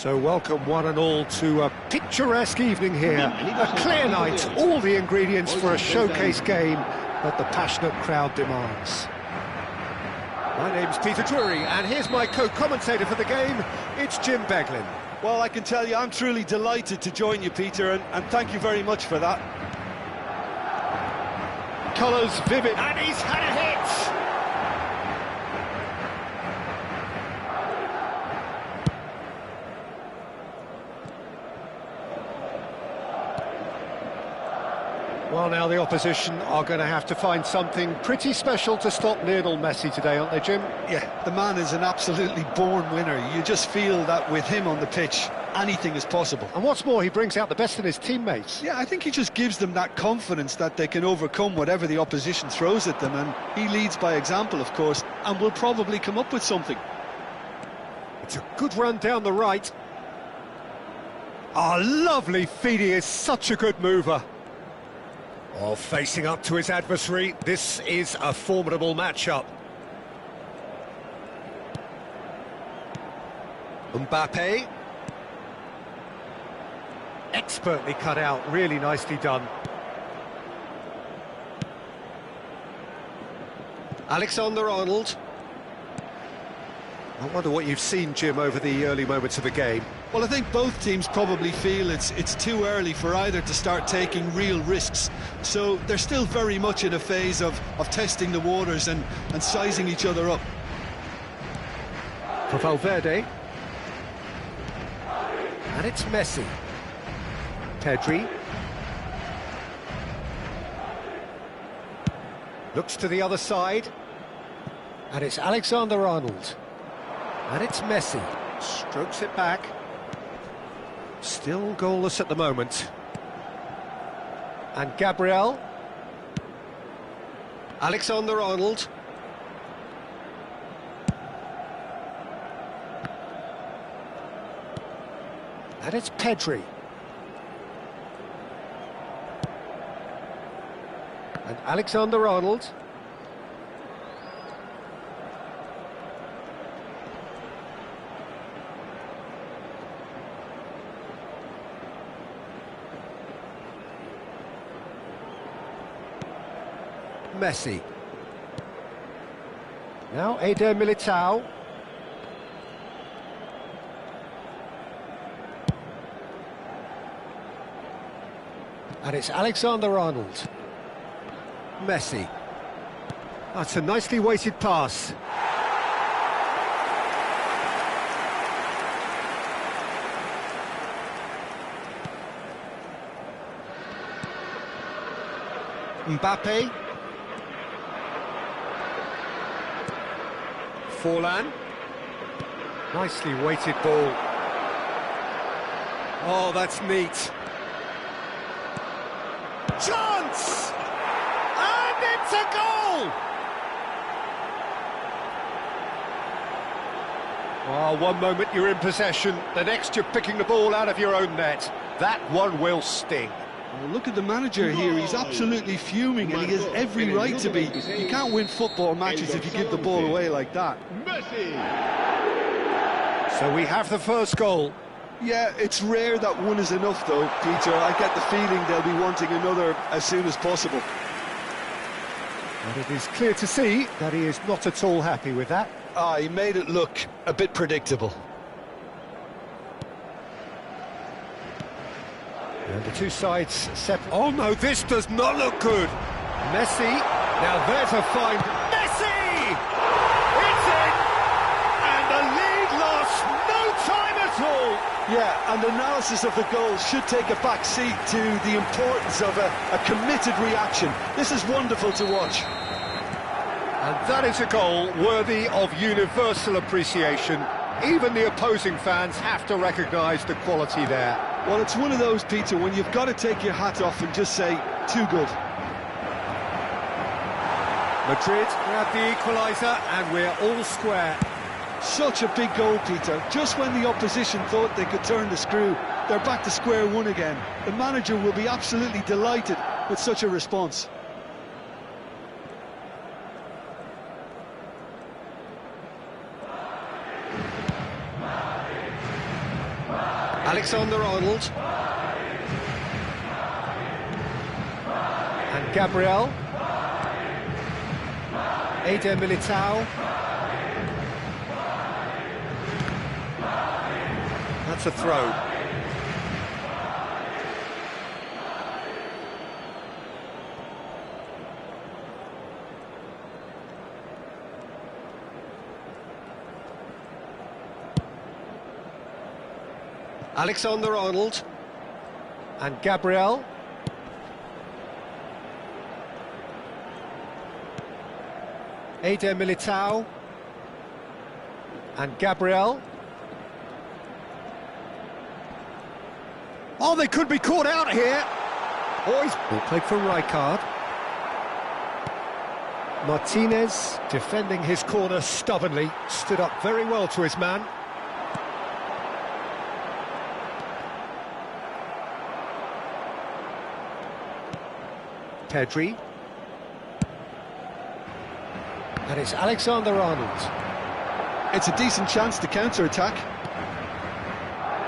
So welcome one and all to a picturesque evening here. A clear night, all the ingredients for a showcase game that the passionate crowd demands. My name's Peter Drury, and here's my co-commentator for the game, it's Jim Beglin. Well, I can tell you, I'm truly delighted to join you, Peter, and thank you very much for that. Colours vivid, and he's had a hit! Well, now the opposition are going to have to find something pretty special to stop Lionel Messi today, aren't they, Jim? Yeah, the man is an absolutely born winner. You just feel that with him on the pitch, anything is possible. And what's more, he brings out the best in his teammates. Yeah, I think he just gives them that confidence that they can overcome whatever the opposition throws at them, and he leads by example, of course, and will probably come up with something. It's a good run down the right. Oh, lovely feed, he is such a good mover. Oh, facing up to his adversary, this is a formidable matchup. Mbappe. Expertly cut out, really nicely done. Alexander-Arnold. I wonder what you've seen, Jim, over the early moments of the game. Well, I think both teams probably feel it's too early for either to start taking real risks. So they're still very much in a phase of testing the waters and sizing each other up. For Valverde. And it's Messi. Pedri. Looks to the other side. And it's Alexander-Arnold. And it's Messi. Strokes it back. Still goalless at the moment. And Gabriel. Alexander-Arnold. And it's Pedri. And Alexander-Arnold. Messi. Now Eder Militao. And it's Alexander-Arnold. Messi. That's a nicely weighted pass. Mbappe. Forlan. Nicely weighted ball. Oh, that's neat. Chance! And it's a goal! Oh, one moment you're in possession, the next you're picking the ball out of your own net. That one will sting. Well, look at the manager here, he's absolutely fuming and he has every right to be. You can't win football matches if you give the ball away like that. Messi! So we have the first goal. Yeah, it's rare that one is enough though, Peter. I get the feeling they'll be wanting another as soon as possible. And it is clear to see that he is not at all happy with that. He made it look a bit predictable. And the two sides separate. Oh no, this does not look good. Messi, now there's a find. Messi! It's in! And the lead lost no time at all. Yeah, and analysis of the goal should take a back seat to the importance of a committed reaction. This is wonderful to watch. And that is a goal worthy of universal appreciation. Even the opposing fans have to recognise the quality there. Well, it's one of those, Peter, when you've got to take your hat off and just say, too good. Madrid grab the equaliser and we're all square. Such a big goal, Peter. Just when the opposition thought they could turn the screw, they're back to square one again. The manager will be absolutely delighted with such a response. Alexander-Arnold. And Gabriel. Eder Militao. That's a throw. Alexander-Arnold. And Gabriel. Eder Militao. And Gabriel. Oh, they could be caught out here. Oh, he's played for Rijkaard. Martinez defending his corner stubbornly, stood up very well to his man. Pedri. And it's Alexander-Arnold. It's a decent chance to counter-attack.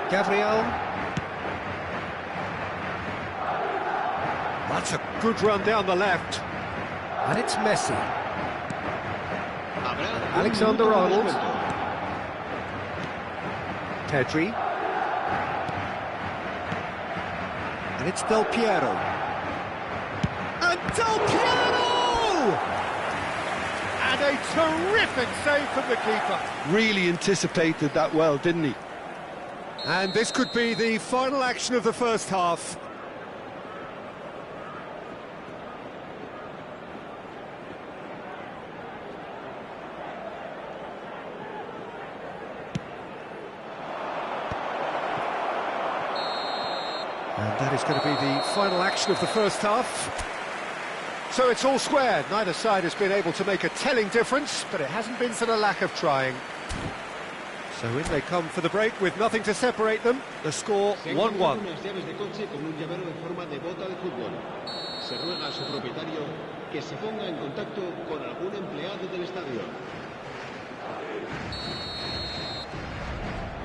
Gabriel. That's a good run down the left. And it's Messi. Alexander-Arnold. Pedri. And it's Del Piero. And Del Piero! And a terrific save from the keeper. Really anticipated that well, didn't he? And this could be the final action of the first half. And that is going to be the final action of the first half. So it's all square. Neither side has been able to make a telling difference, but it hasn't been for the lack of trying. So in they come for the break with nothing to separate them. The score 1-1.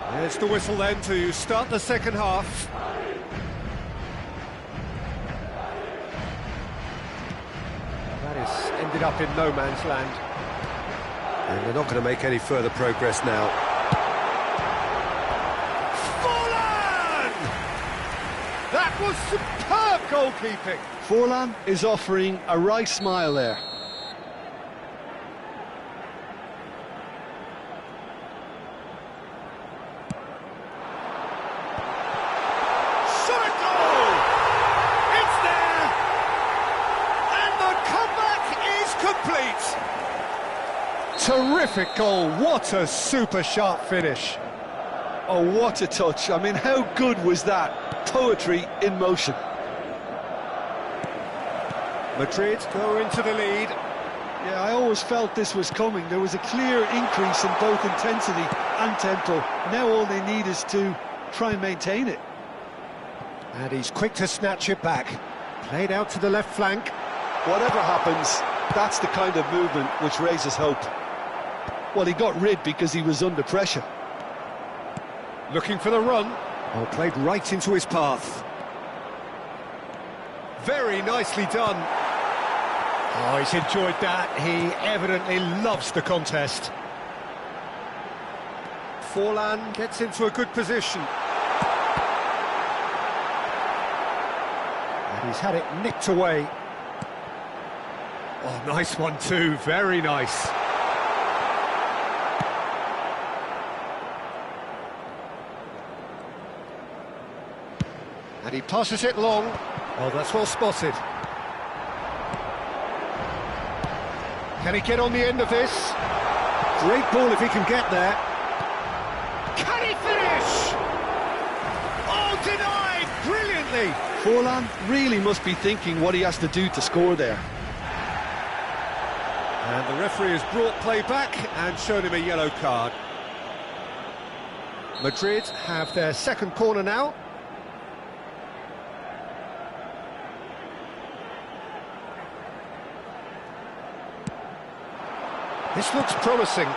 There's the whistle then to start the second half. That is ended up in no man's land. And they're not going to make any further progress now. That was superb goalkeeping. Forlan is offering a right smile there. Shot goal! It's there! And the comeback is complete! Terrific goal, what a super sharp finish. Oh, what a touch. I mean, how good was that? Poetry in motion. Madrid go into the lead. Yeah, I always felt this was coming. There was a clear increase in both intensity and tempo. Now all they need is to try and maintain it. And he's quick to snatch it back. Played out to the left flank. Whatever happens, that's the kind of movement which raises hope. Well, he got rid because he was under pressure. Looking for the run. Oh, played right into his path. Very nicely done. Oh, he's enjoyed that. He evidently loves the contest. Forlan gets into a good position. And he's had it nicked away. Oh, nice one too. Very nice. And he passes it long. Oh, that's well spotted. Can he get on the end of this? Great ball if he can get there. Can he finish? Oh, denied brilliantly. Forlan really must be thinking what he has to do to score there. And the referee has brought play back and shown him a yellow card. Madrid have their second corner now. This looks promising.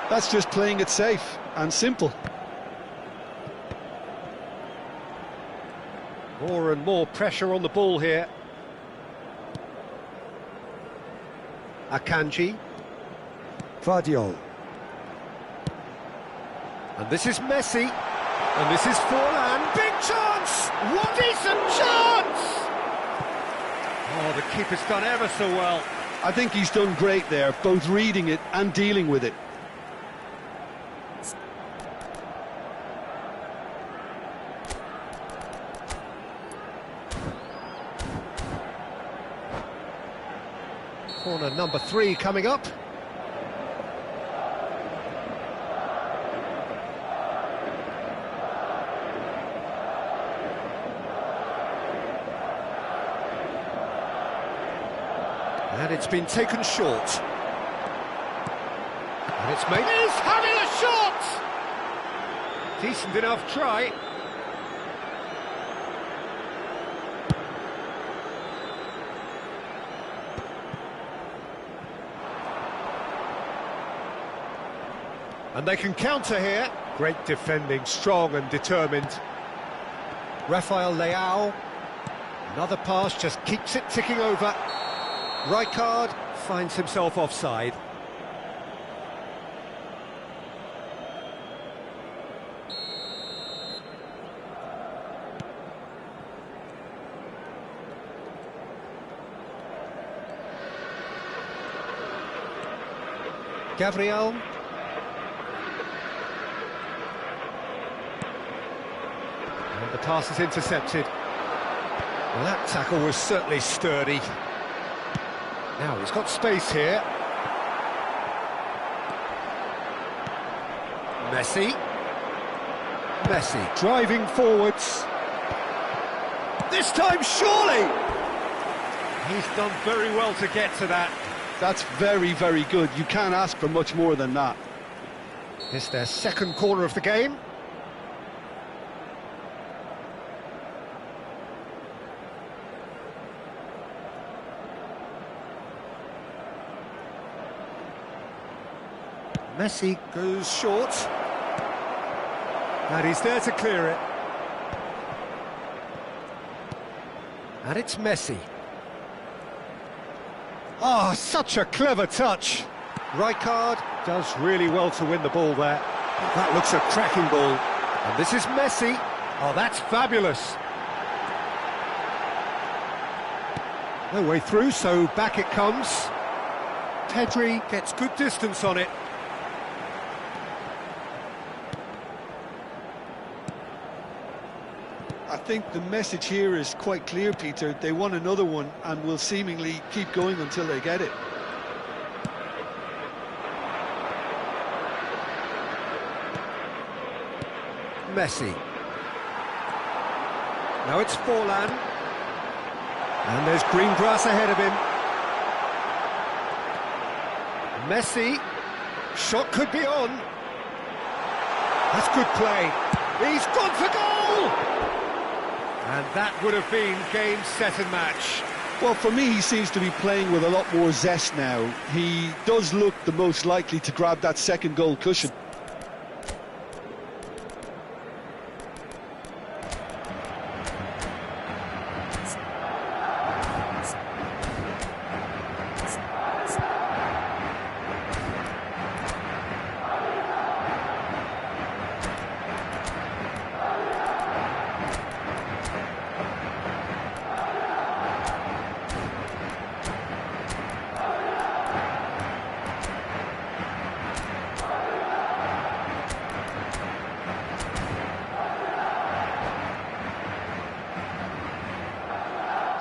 That's just playing it safe and simple. More and more pressure on the ball here. Akanji. Vardiol. And this is Messi. And this is Forlan. Big chance! What decent chance! Oh, the keeper's done ever so well. I think he's done great there, both reading it and dealing with it. Corner number 3 coming up. And it's been taken short. And it's made... He's having a shot! Decent enough try. And they can counter here. Great defending, strong and determined. Rafael Leao. Another pass, just keeps it ticking over. Rijkaard finds himself offside. Gabriel. And the pass is intercepted. Well, that tackle was certainly sturdy. Now he's got space here. Messi. Messi driving forwards. This time, surely! He's done very well to get to that. That's very, very good. You can't ask for much more than that. It's their second corner of the game. Messi goes short. And he's there to clear it. And it's Messi. Oh, such a clever touch. Rijkaard does really well to win the ball there. That looks a cracking ball. And this is Messi. Oh, that's fabulous. No way through, so back it comes. Pedri gets good distance on it. I think the message here is quite clear, Peter. They want another one and will seemingly keep going until they get it. Messi. Now it's Forlan. And there's green grass ahead of him. Messi. Shot could be on. That's good play. He's gone for goal! And that would have been game, set and match. Well, for me, he seems to be playing with a lot more zest now. He does look the most likely to grab that second goal cushion.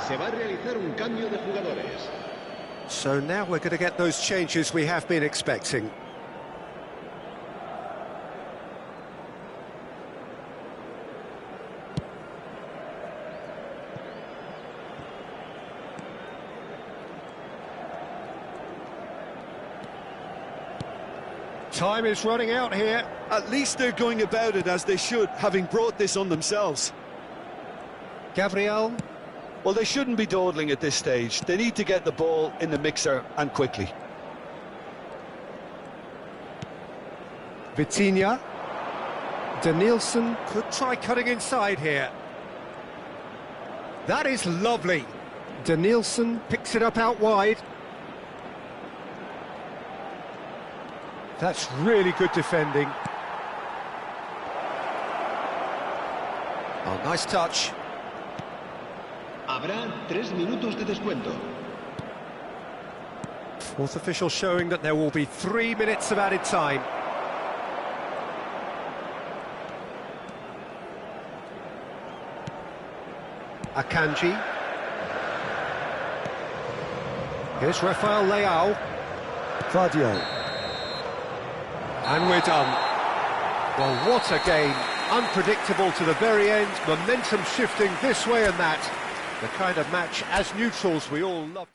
Se va a realizar un cambio de jugadores. So now we're going to get those changes we have been expecting. Time is running out here. At least they're going about it as they should, having brought this on themselves. Gabriel. Well, they shouldn't be dawdling at this stage. They need to get the ball in the mixer and quickly. Vitinha. Danielson could try cutting inside here. That is lovely. Danielson picks it up out wide. That's really good defending. Oh, nice touch. Habrá 3 minutos de descuento. Fourth official showing that there will be 3 minutes of added time. Akanji. Here's Rafael Leao. Vardio. And we're done. Well, what a game. Unpredictable to the very end, momentum shifting this way and that. The kind of match, as neutrals, we all love.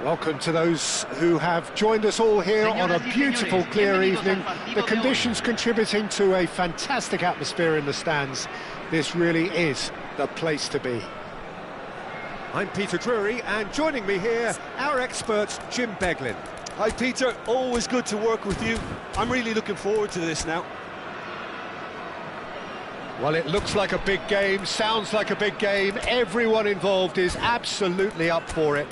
Welcome to those who have joined us all here on a beautiful, clear evening. The conditions contributing to a fantastic atmosphere in the stands. This really is the place to be. I'm Peter Drury, and joining me here, our expert, Jim Beglin. Hi Peter, always good to work with you. I'm really looking forward to this now. Well, it looks like a big game, sounds like a big game. Everyone involved is absolutely up for it.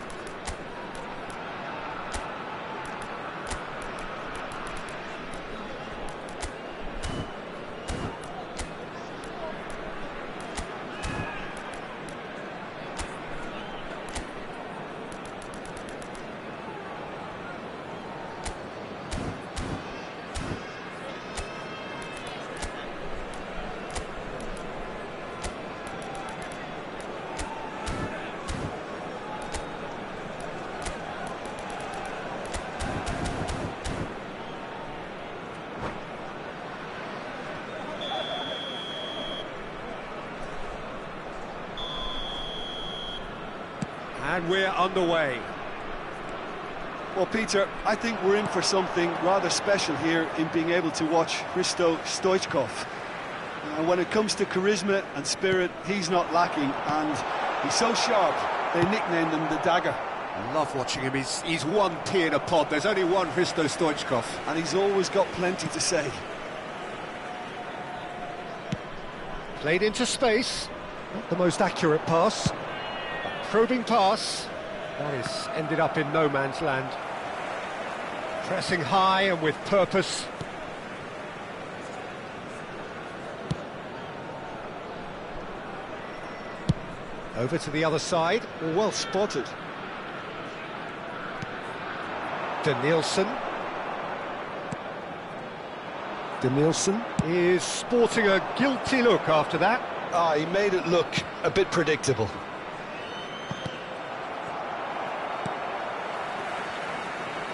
And we're underway. Well, Peter, I think we're in for something rather special here in being able to watch Hristo Stoichkov. When it comes to charisma and spirit, he's not lacking, and he's so sharp, they nicknamed him the Dagger. I love watching him. He's one pea in a pod. There's only one Hristo Stoichkov. And he's always got plenty to say. Played into space. Not the most accurate pass. A probing pass. That is ended up in no man's land. Pressing high and with purpose. Over to the other side. Well spotted. Danielson. Danielson is sporting a guilty look after that. He made it look a bit predictable.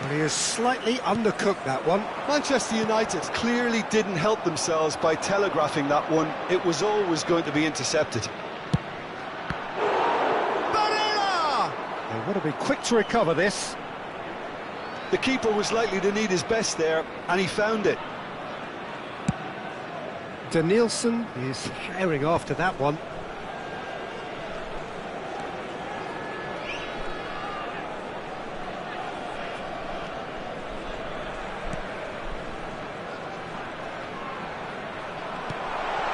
And he has slightly undercooked that one. Manchester United clearly didn't help themselves by telegraphing that one. It was always going to be intercepted. They want to be quick to recover this. The keeper was likely to need his best there, and he found it. Danielson is herring after that one.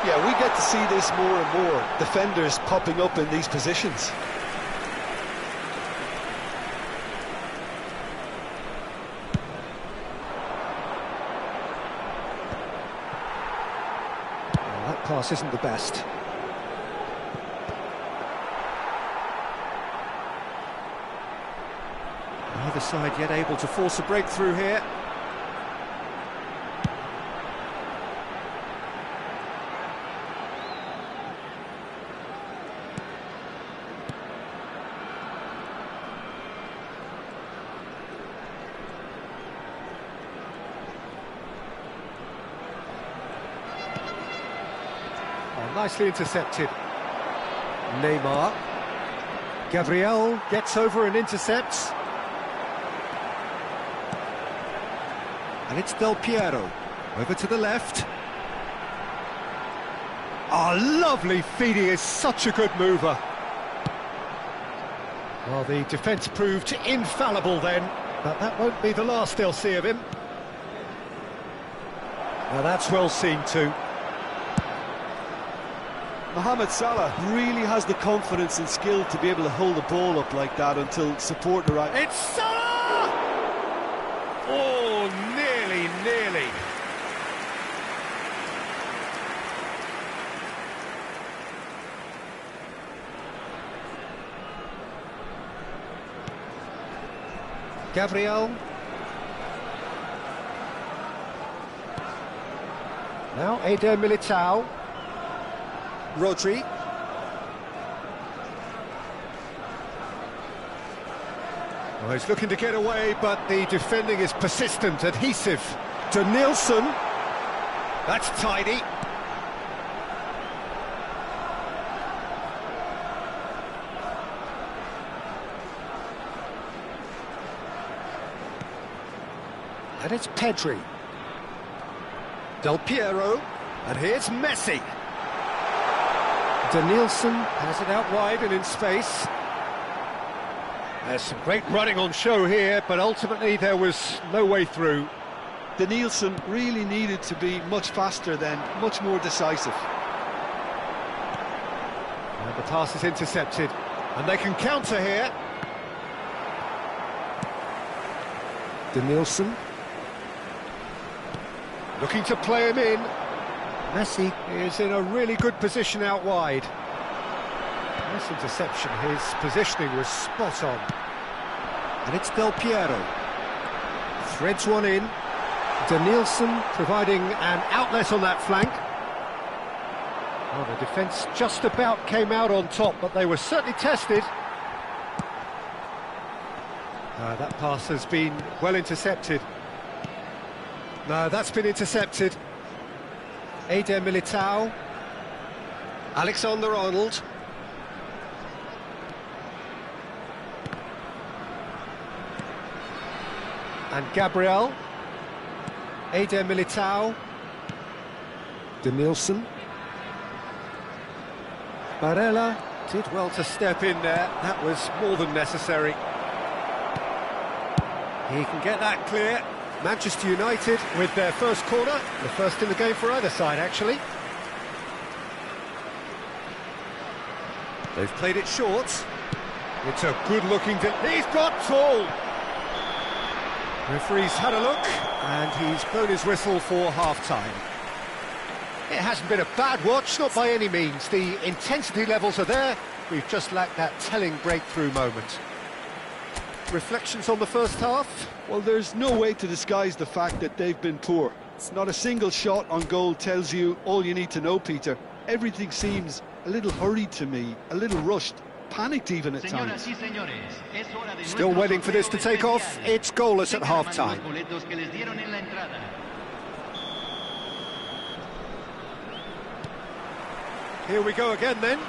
Yeah, we get to see this more and more. Defenders popping up in these positions. That pass isn't the best. Neither side yet able to force a breakthrough here. Nicely intercepted. Neymar. Gabriel gets over and intercepts. And it's Del Piero. Over to the left. Lovely feed. He is such a good mover. Well, the defence proved infallible then, but that won't be the last they'll see of him. Now that's well seen too. Mohamed Salah really has the confidence and skill to be able to hold the ball up like that until support arrives. It's Salah! Oh, nearly. Gabriel. Now Eder Militao. Rodri. Well, he's looking to get away, but the defending is persistent, adhesive. Danielson. That's tidy. And it's Pedri. Del Piero. And here's Messi. Danielson has it out wide and in space. There's some great running on show here, but ultimately there was no way through. Danielson really needed to be much faster then, much more decisive. And the pass is intercepted, and they can counter here. Danielson. Looking to play him in. Messi is in a really good position out wide. Nice interception, his positioning was spot on. And it's Del Piero. Threads one in. Danielson providing an outlet on that flank. Well, the defence just about came out on top, but they were certainly tested. That pass has been well intercepted. No, that's been intercepted. Eder Militao. Alexander-Arnold. And Gabriel. Eder Militao. De Nielsen. Barella did well to step in there. That was more than necessary. He can get that clear. Manchester United with their first corner. The first in the game for either side, actually. They've played it short. It's a good-looking... He's got tall! Referee's had a look, and he's blown his whistle for half-time. It hasn't been a bad watch, not by any means. The intensity levels are there. We've just lacked that telling breakthrough moment. Reflections on the first half? Well, there's no way to disguise the fact that they've been poor. Not a single shot on goal tells you all you need to know, Peter. Everything seems a little hurried to me, a little rushed, panicked even at times. Still waiting for this to take off. It's goalless at half-time. Here we go again then.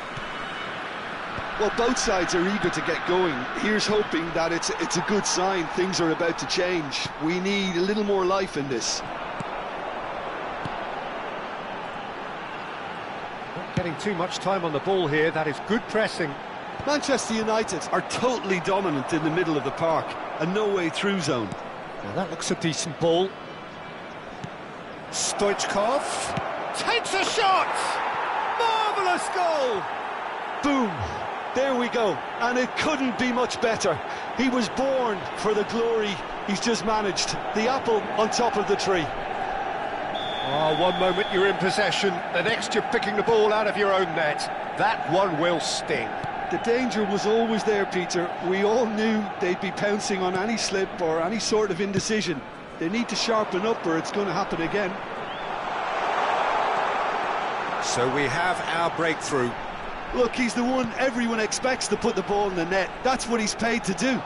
Well, both sides are eager to get going. Here's hoping that it's a good sign. Things are about to change. We need a little more life in this. Not getting too much time on the ball here. That is good pressing. Manchester United are totally dominant in the middle of the park. A no-way through zone. Now that looks a decent ball. Stoichkov takes a shot! Marvellous goal! Boom! There we go, and it couldn't be much better. He was born for the glory he's just managed. The apple on top of the tree. Oh, one moment you're in possession, the next you're picking the ball out of your own net. That one will sting. The danger was always there, Peter. We all knew they'd be pouncing on any slip or any sort of indecision. They need to sharpen up or it's going to happen again. So we have our breakthrough. Look, he's the one everyone expects to put the ball in the net. That's what he's paid to do.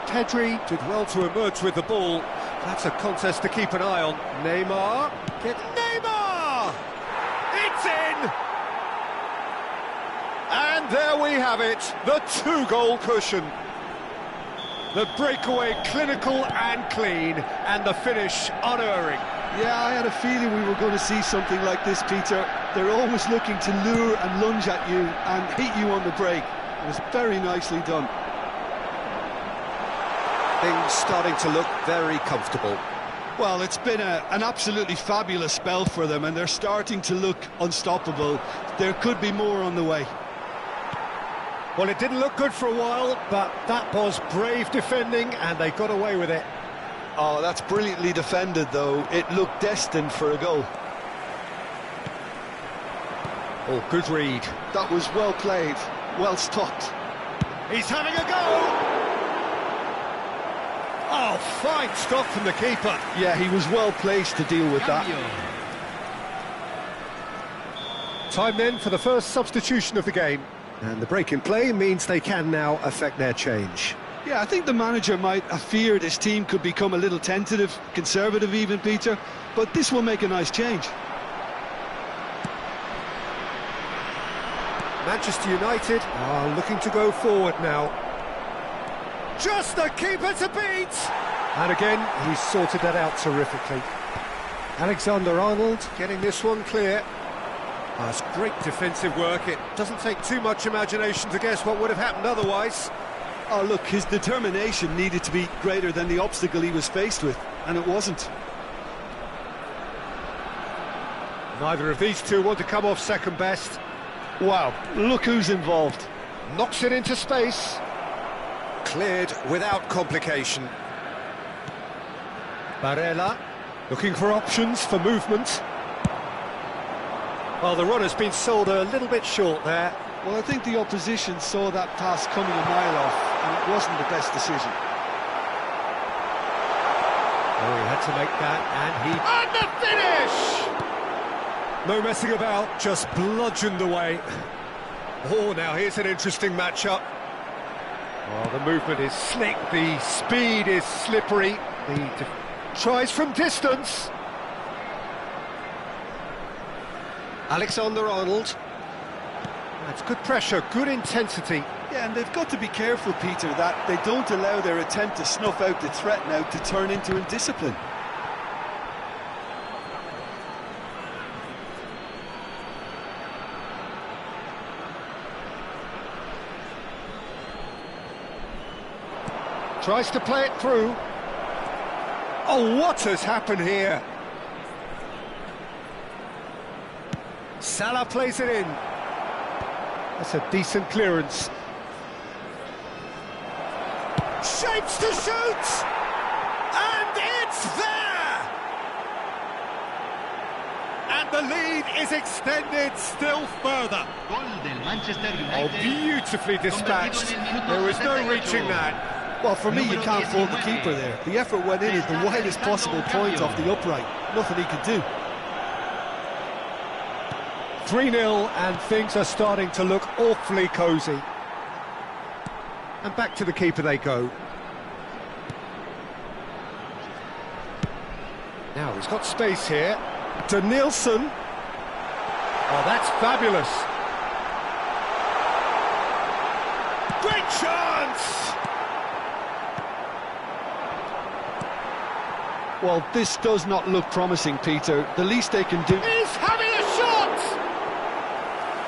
Pedri did well to emerge with the ball. That's a contest to keep an eye on. Neymar. Neymar! It's in! And there we have it, the two-goal cushion. The breakaway clinical and clean, and the finish unerring. Yeah, I had a feeling we were going to see something like this, Peter. They're always looking to lure and lunge at you and hit you on the break. It was very nicely done. Things starting to look very comfortable. Well, it's been an absolutely fabulous spell for them, and they're starting to look unstoppable. There could be more on the way. Well, it didn't look good for a while, but that was brave defending, and they got away with it. Oh, that's brilliantly defended, though. It looked destined for a goal. Oh, good read. That was well played, well stopped. He's having a go! Oh, fine stop from the keeper. Yeah, he was well placed to deal with that. Time then for the first substitution of the game. And the break in play means they can now affect their change. Yeah, I think the manager might have feared his team could become a little tentative, conservative even, Peter, but this will make a nice change. Manchester United are looking to go forward now. Just the keeper to beat! And again, he's sorted that out terrifically. Alexander-Arnold getting this one clear. That's great defensive work. It doesn't take too much imagination to guess what would have happened otherwise. Oh, look, his determination needed to be greater than the obstacle he was faced with, and it wasn't. Neither of these two want to come off second best. Wow, look who's involved. Knocks it into space. Cleared without complication. Barella looking for options for movement. Well, the runner's been sold a little bit short there. Well, I think the opposition saw that pass coming a mile off, and it wasn't the best decision. Oh, he had to make that, and he... And the finish! No messing about, just bludgeoned away. Oh, now here's an interesting matchup. Oh, the movement is slick, the speed is slippery. The tries from distance. Alexander-Arnold. That's good pressure, good intensity. Yeah, and they've got to be careful, Peter, that they don't allow their attempt to snuff out the threat now to turn into indiscipline. Tries to play it through. Oh, what has happened here? Salah plays it in. That's a decent clearance. Shapes to shoot! And it's there! And the lead is extended still further. Oh, beautifully dispatched. There was no reaching that. Well, for me, you can't fault the keeper there. The effort went in at the widest possible point off the upright. Nothing he could do. 3-0, and things are starting to look awfully cosy. And back to the keeper they go. Now he's got space here. Danielson. Oh, that's fabulous. Great chance! Well, this does not look promising, Peter. The least they can do... He's having a shot!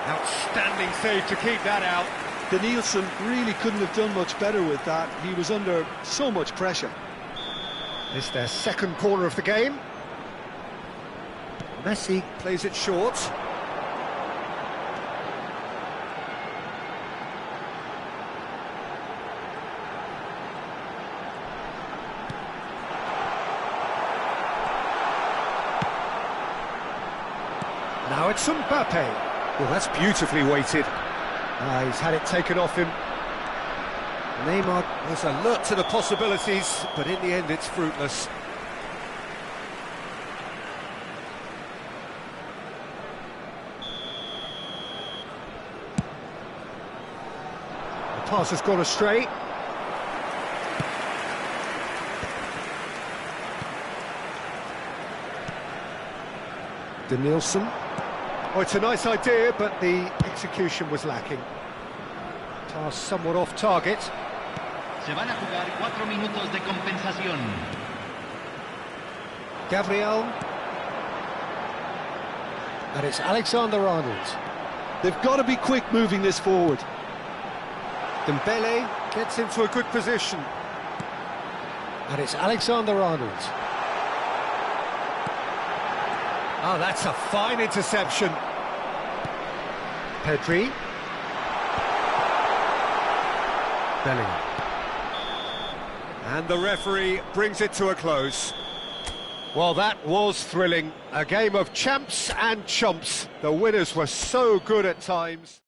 Outstanding save to keep that out. Danielson really couldn't have done much better with that. He was under so much pressure. It's their second corner of the game. Messi plays it short. Now it's Mbappe. Well, that's beautifully weighted. He's had it taken off him. Neymar was alert to the possibilities, but in the end it's fruitless. The pass has gone astray. Danielson. Oh, it's a nice idea, but the execution was lacking. Pass somewhat off target. Se van a jugar 4 minutos de compensación. Gabriel. And it's Alexander-Arnold. They've got to be quick moving this forward. Dembele gets into a good position. And it's Alexander-Arnold. Oh, that's a fine interception. Pedri. Bellingham. And the referee brings it to a close. Well, that was thrilling. A game of champs and chumps. The winners were so good at times.